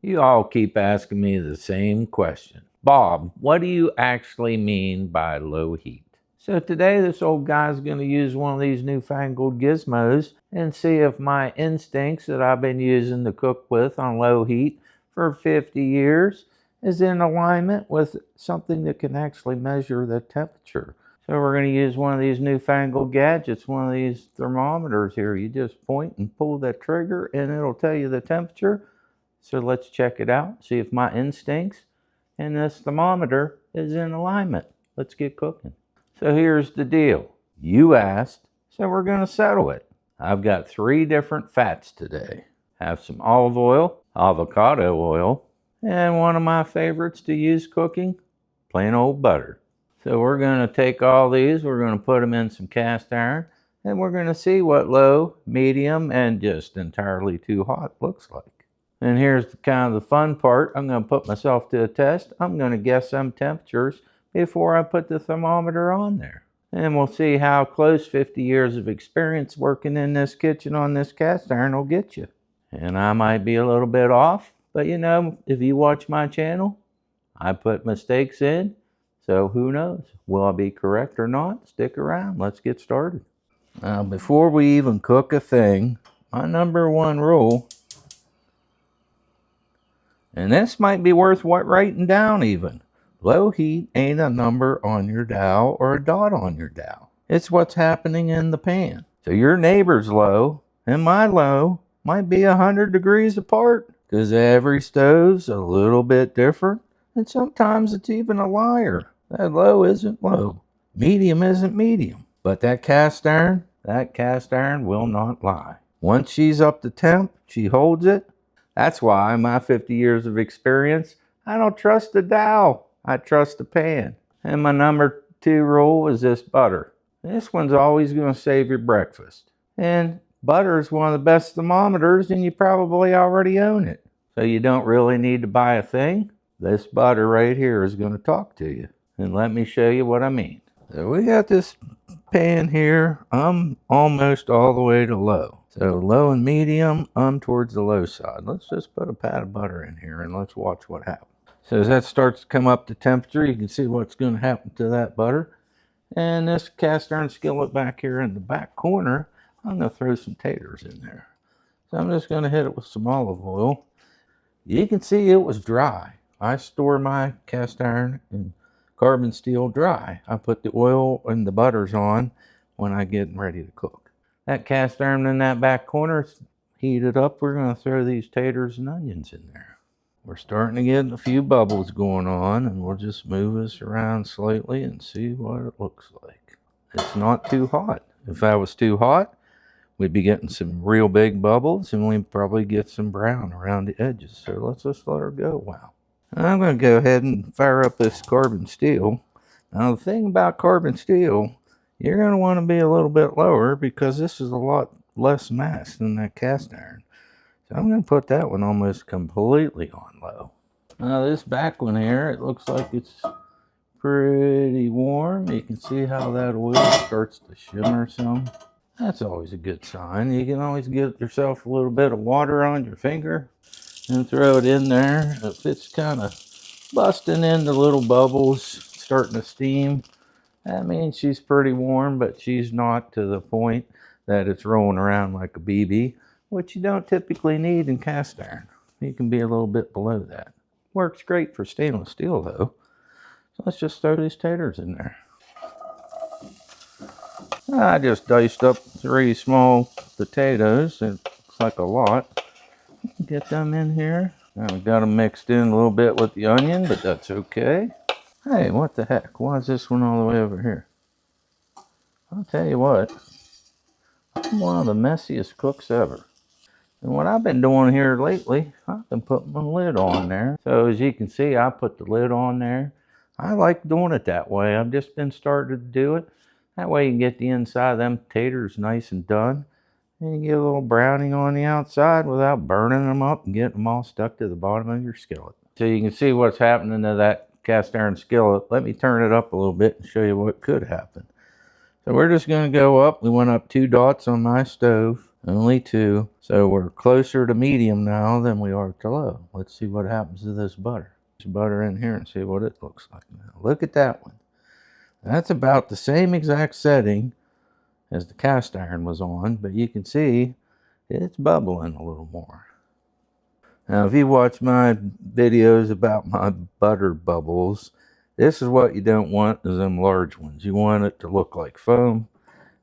You all keep asking me the same question. Bob, what do you actually mean by low heat? So today this old guy's going to use one of these newfangled gizmos and see if my instincts that I've been using to cook with on low heat for 50 years is in alignment with something that can actually measure the temperature. So we're going to use one of these newfangled gadgets, one of these thermometers here. You just point and pull that trigger and it'll tell you the temperature. So let's check it out, see if my instincts and this thermometer is in alignment. Let's get cooking. So here's the deal. You asked, so we're going to settle it. I've got 3 different fats today. I have some olive oil, avocado oil, and one of my favorites to use cooking, plain old butter. So we're going to take all these, we're going to put them in some cast iron, and we're going to see what low, medium, and just entirely too hot looks like. And here's kind of the fun part. I'm going to put myself to a test. I'm going to guess some temperatures before I put the thermometer on there. And we'll see how close 50 years of experience working in this kitchen on this cast iron will get you. And I might be a little bit off, but you know, if you watch my channel, I put mistakes in. So who knows? Will I be correct or not? Stick around. Let's get started. Now, before we even cook a thing, my number 1 rule, and this might be worth writing down even. Low heat ain't a number on your dial or a dot on your dial. It's what's happening in the pan. So your neighbor's low and my low might be 100 degrees apart because every stove's a little bit different. And sometimes it's even a liar. That low isn't low. Medium isn't medium. But that cast iron will not lie. Once she's up to temp, she holds it. That's why my 50 years of experience, I don't trust the dial, I trust the pan. And my number 2 rule is this butter. This one's always going to save your breakfast. And butter is one of the best thermometers and you probably already own it. So you don't really need to buy a thing. This butter right here is going to talk to you. And let me show you what I mean. So we got this pan here. I'm almost all the way to low. So low and medium, I'm towards the low side. Let's just put a pat of butter in here and let's watch what happens. So as that starts to come up to temperature, you can see what's going to happen to that butter. And this cast iron skillet back here in the back corner, I'm going to throw some taters in there. So I'm just going to hit it with some olive oil. You can see it was dry. I store my cast iron in carbon steel dry. I put the oil and the butters on when I get ready to cook. That cast iron in that back corner is heated up. We're going to throw these taters and onions in there. We're starting to get a few bubbles going on, and we'll just move this around slightly and see what it looks like. It's not too hot. If that was too hot, we'd be getting some real big bubbles, and we'd probably get some brown around the edges. So let's just let her go. Wow. I'm going to go ahead and fire up this carbon steel. Now, the thing about carbon steel, you're going to want to be a little bit lower because this is a lot less mass than that cast iron. So I'm going to put that one almost completely on low. Now this back one here, it looks like it's pretty warm. You can see how that oil starts to shimmer some. That's always a good sign. You can always get yourself a little bit of water on your finger and throw it in there. If it's kind of busting into little bubbles, starting to steam, that means she's pretty warm, but she's not to the point that it's rolling around like a BB, which you don't typically need in cast iron. You can be a little bit below that. Works great for stainless steel though. So let's just throw these taters in there. I just diced up 3 small potatoes. It looks like a lot. Get them in here. Now we got them mixed in a little bit with the onion, but that's okay. Hey, what the heck? Why is this one all the way over here? I'll tell you what, I'm one of the messiest cooks ever. And what I've been doing here lately, I've been putting my lid on there. So as you can see, I put the lid on there. I like doing it that way. I've just been starting to do it. That way you can get the inside of them taters nice and done. And you get a little browning on the outside without burning them up and getting them all stuck to the bottom of your skillet. So you can see what's happening to that cast iron skillet. Let me turn it up a little bit and show you what could happen. So we're just going to go up. We went up 2 dots on my stove. Only 2. So we're closer to medium now than we are to low. Let's see what happens to this butter. There's butter in here and see what it looks like now. Look at that one. That's about the same exact setting as the cast iron was on, but you can see it's bubbling a little more. Now, if you watch my videos about my butter bubbles, this is what you don't want, is them large ones. You want it to look like foam.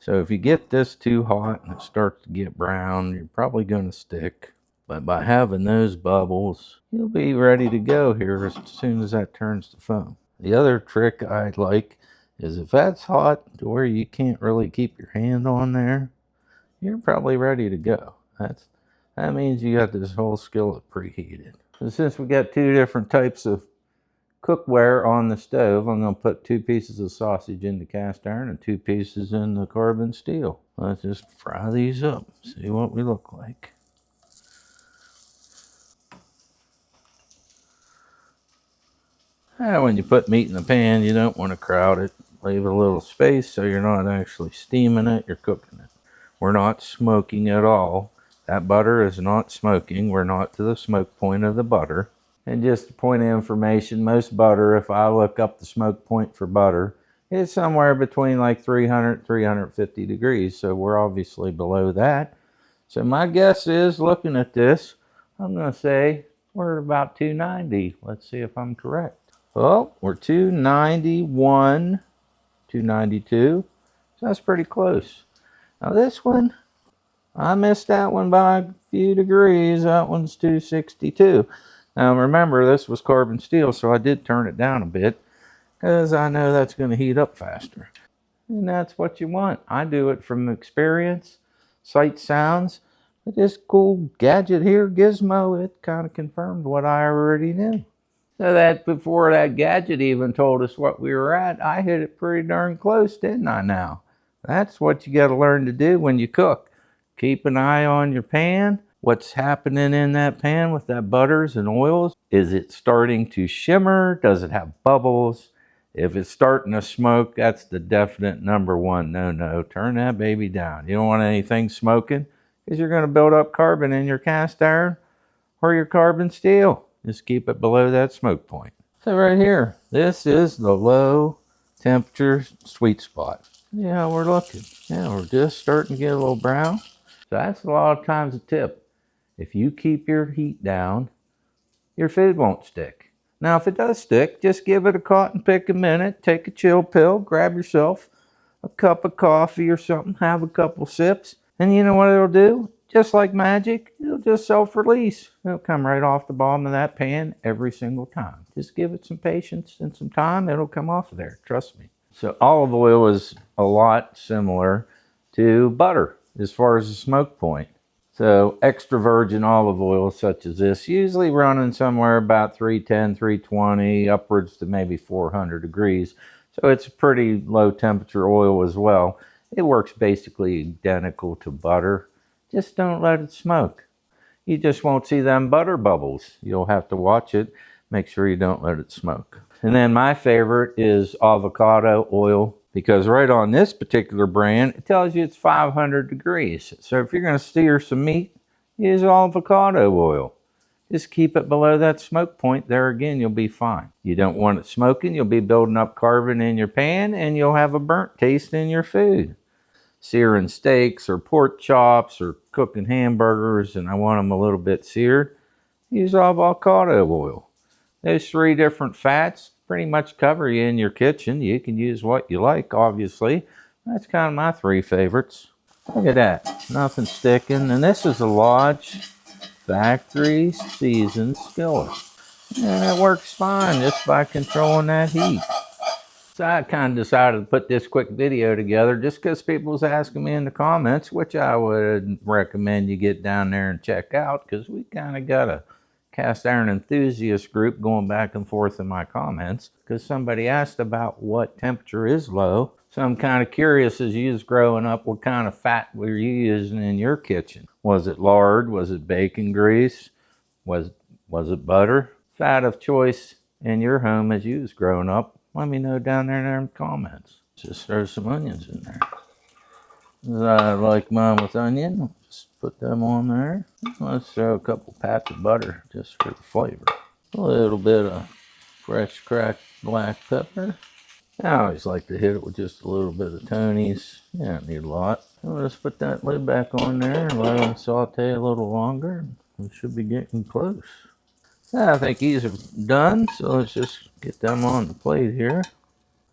So if you get this too hot and it starts to get brown, you're probably going to stick. But by having those bubbles, you'll be ready to go here as soon as that turns to foam. The other trick I like is if that's hot to where you can't really keep your hand on there, you're probably ready to go. That means you got this whole skillet preheated. So since we got 2 different types of cookware on the stove, I'm going to put 2 pieces of sausage in the cast iron and 2 pieces in the carbon steel. Let's just fry these up, see what we look like. When you put meat in the pan, you don't want to crowd it. Leave a little space so you're not actually steaming it, you're cooking it. We're not smoking at all. That butter is not smoking. We're not to the smoke point of the butter. And just a point of information, most butter, if I look up the smoke point for butter, it's somewhere between like 300, 350 degrees. So we're obviously below that. So my guess is, looking at this, I'm going to say we're at about 290. Let's see if I'm correct. Well, we're 291, 292. So that's pretty close. Now this one, I missed that one by a few degrees. That one's 262. Now remember, this was carbon steel, so I did turn it down a bit because I know that's going to heat up faster. And that's what you want. I do it from experience, sight sounds. But this cool gadget here, Gizmo, it kind of confirmed what I already knew. So that before that gadget even told us what we were at, I hit it pretty darn close, didn't I now? That's what you got to learn to do when you cook. Keep an eye on your pan. What's happening in that pan with that butters and oils? Is it starting to shimmer? Does it have bubbles? If it's starting to smoke, that's the definite #1 no-no. Turn that baby down. You don't want anything smoking because you're going to build up carbon in your cast iron or your carbon steel. Just keep it below that smoke point. So right here, this is the low temperature sweet spot. Yeah, how we're looking. Yeah, we're just starting to get a little brown. So that's a lot of times a tip. If you keep your heat down, your food won't stick. Now, if it does stick, just give it a cotton pick a minute, take a chill pill, grab yourself a cup of coffee or something, have a couple sips, and you know what it'll do? Just like magic, it'll just self-release. It'll come right off the bottom of that pan every single time. Just give it some patience and some time, it'll come off of there, trust me. So olive oil is a lot similar to butter as far as the smoke point. So extra virgin olive oil such as this, usually running somewhere about 310, 320, upwards to maybe 400 degrees. So it's a pretty low temperature oil as well. It works basically identical to butter. Just don't let it smoke. You just won't see them butter bubbles. You'll have to watch it. Make sure you don't let it smoke. And then my favorite is avocado oil, because right on this particular brand, it tells you it's 500 degrees. So if you're going to sear some meat, use avocado oil. Just keep it below that smoke point. There again, you'll be fine. You don't want it smoking. You'll be building up carbon in your pan, and you'll have a burnt taste in your food. Searing steaks or pork chops or cooking hamburgers and I want them a little bit seared, use avocado oil. Those 3 different fats pretty much cover you in your kitchen. You can use what you like, obviously. That's kind of my 3 favorites. Look at that, nothing sticking. And this is a Lodge factory seasoned skillet. And it works fine just by controlling that heat. So I kind of decided to put this quick video together just because people was asking me in the comments, which I would recommend you get down there and check out, because we kind of got a cast iron enthusiast group going back and forth in my comments, because somebody asked about what temperature is low. So I'm kind of curious, as you was growing up, what kind of fat were you using in your kitchen? Was it lard? Was it bacon grease? Was it butter? Fat of choice in your home as you was growing up? Let me know down there in the comments. Just throw some onions in there. I like mine with onion. Just put them on there. Let's throw a couple pats of butter just for the flavor. A little bit of fresh cracked black pepper. I always like to hit it with just a little bit of Tony's. You don't need a lot. We'll just put that lid back on there and let them saute a little longer. We should be getting close. I think these are done, so let's just get them on the plate here.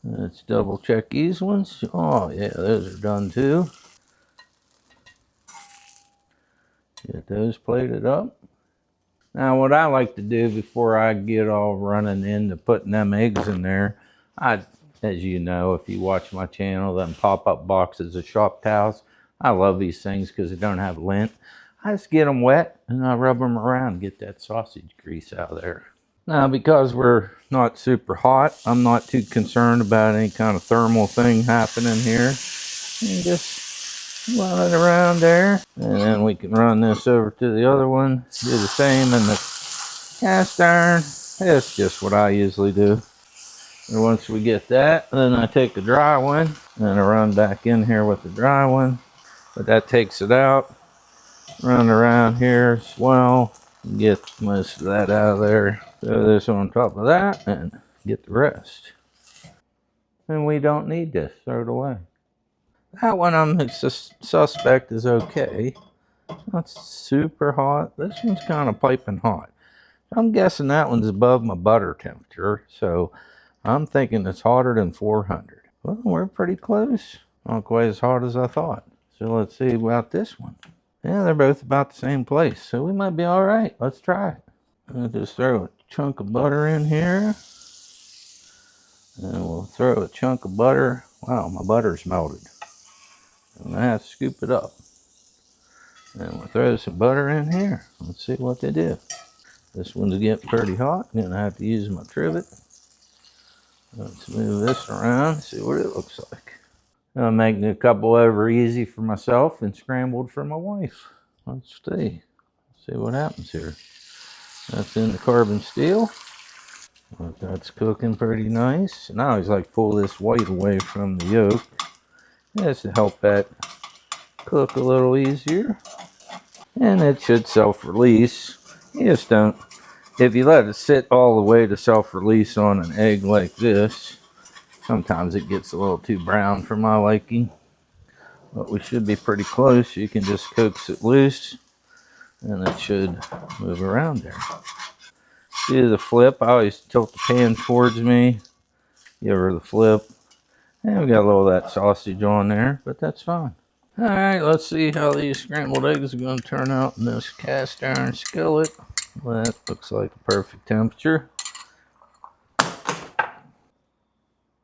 Let's double check these ones. Oh yeah, those are done too. Get those plated up. Now what I like to do before I get all running into putting them eggs in there, as you know, if you watch my channel, them pop-up boxes of shop towels. I love these things because they don't have lint. I just get them wet and I rub them around and get that sausage grease out of there. Now, because we're not super hot, I'm not too concerned about any kind of thermal thing happening here. And just run it around there. And then we can run this over to the other one. Do the same in the cast iron. That's just what I usually do. And once we get that, then I take the dry one and I run back in here with the dry one. But that takes it out. Run around here as well. Get most of that out of there. Throw this on top of that and get the rest. And we don't need this. Throw it away. That one I'm suspect is okay. Not super hot. This one's kind of piping hot. I'm guessing that one's above my butter temperature. So I'm thinking it's hotter than 400. Well, we're pretty close. Not quite as hot as I thought. So let's see about this one. Yeah, they're both about the same place. So we might be all right. Let's try it. I'll just throw a chunk of butter in here. And we'll throw a chunk of butter. Wow, my butter's melted. And I have to scoop it up. And we'll throw some butter in here. Let's see what they do. This one's getting pretty hot. I'm gonna have to use my trivet. Let's move this around, see what it looks like. I'm making a couple over easy for myself and scrambled for my wife. Let's see what happens here. That's in the carbon steel. That's cooking pretty nice. And I always like to pull this white away from the yolk. Just to help that cook a little easier. And it should self-release. You just don't, if you let it sit all the way to self-release on an egg like this, sometimes it gets a little too brown for my liking. But we should be pretty close. You can just coax it loose and it should move around there. Do the flip. I always tilt the pan towards me. Give her the flip. And we got a little of that sausage on there, but that's fine. Alright, let's see how these scrambled eggs are going to turn out in this cast iron skillet. Well, that looks like a perfect temperature.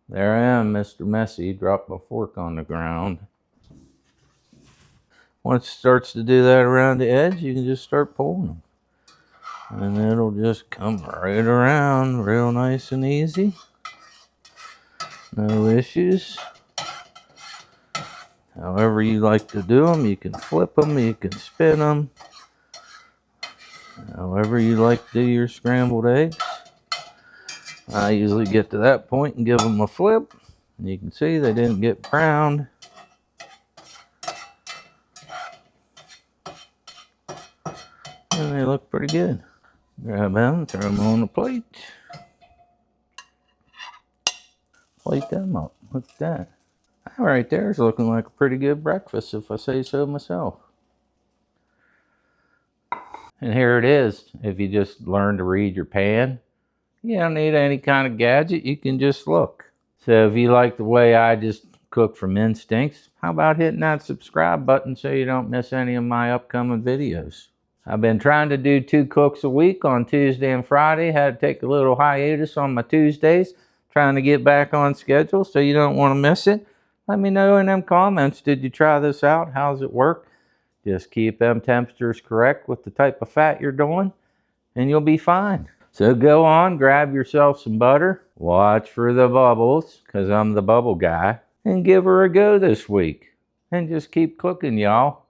There I am, Mr. Messy. Dropped my fork on the ground. Once it starts to do that around the edge, you can just start pulling them. And it'll just come right around real nice and easy. No issues. However you like to do them, you can flip them, you can spin them. However you like to do your scrambled eggs. I usually get to that point and give them a flip. And you can see they didn't get browned. And they look pretty good. Grab them, throw them on the plate. Plate them up. Look at that. That right there is looking like a pretty good breakfast, if I say so myself. And here it is. If you just learn to read your pan, you don't need any kind of gadget. You can just look. So if you like the way I just cook from instincts, how about hitting that subscribe button so you don't miss any of my upcoming videos? I've been trying to do 2 cooks a week on Tuesday and Friday. Had to take a little hiatus on my Tuesdays, trying to get back on schedule, so you don't want to miss it. Let me know in them comments, did you try this out? How's it work? Just keep them temperatures correct with the type of fat you're doing, and you'll be fine. So go on, grab yourself some butter, watch for the bubbles, because I'm the bubble guy, and give her a go this week. And just keep cooking, y'all.